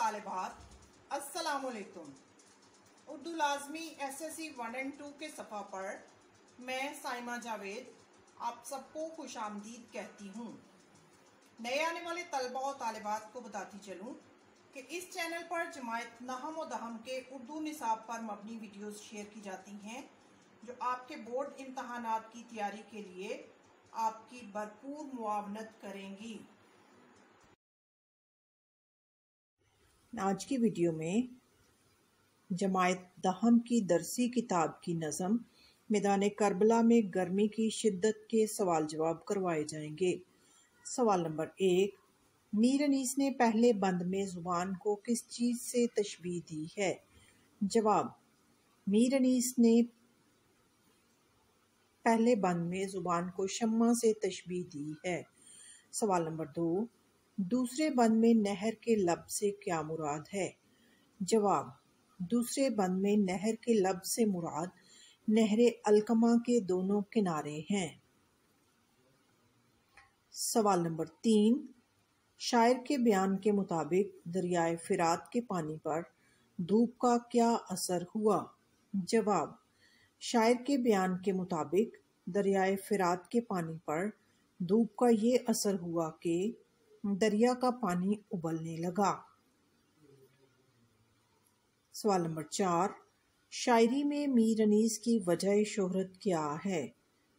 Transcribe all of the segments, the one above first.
तालिबात अस्सलामुअलैकुम। उर्दू लाजमी SSC 1 और 2 के सफ़ा पर मैं साइमा जावेद आप सबको खुश आमदीद कहती हूँ। नए आने वाले तलबा और तालिबात को बताती चलूँ कि इस चैनल पर जमायत नहम और दहम के उर्दू निसाब पर मबनी वीडियोस शेयर की जाती हैं जो आपके बोर्ड इम्तहानात की तैयारी के लिए आपकी भरपूर मुआवनत करेंगी। आज की वीडियो में जमायत दहम की दरसी किताब की नज़म मैदान करबला में गर्मी की शिद्दत के सवाल जवाब करवाए जाएंगे। सवाल नंबर 1, मीर अनीस ने पहले बंद में ज़ुबान को किस चीज़ से तशबीह दी है? जवाब, मीर अनीस ने पहले बंद में ज़ुबान को शम्मा से तशबीह दी है। सवाल नंबर 2, दूसरे बंद में नहर के लब से क्या मुराद है? जवाब, दूसरे बंद में नहर के लब से मुराद नहरे अलकमा के दोनों किनारे हैं। सवाल नंबर 3, शायर के बयान के मुताबिक दरियाए फिरात के पानी पर धूप का क्या असर हुआ? जवाब, शायर के बयान के मुताबिक दरियाए फिरात के पानी पर धूप का ये असर हुआ कि दरिया का पानी उबलने लगा। सवाल नंबर 4, शायरी में मीर अनीस की वजह शोहरत क्या है?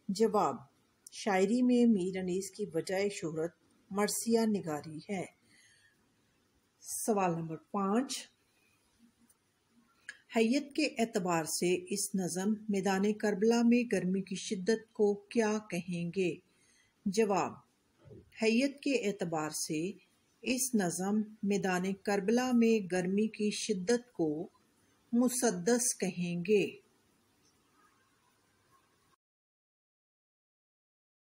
जवाब, शायरी में मीर अनीस की वजह शोहरत मरसिया निगारी है। सवाल नंबर 5, हैयत के एतबार से इस नज़म मैदान करबला में गर्मी की शिद्दत को क्या कहेंगे? जवाब, हैयत के एतबार से इस नज़म मैदान करबला में गर्मी की शिद्दत को मुसद्दस कहेंगे।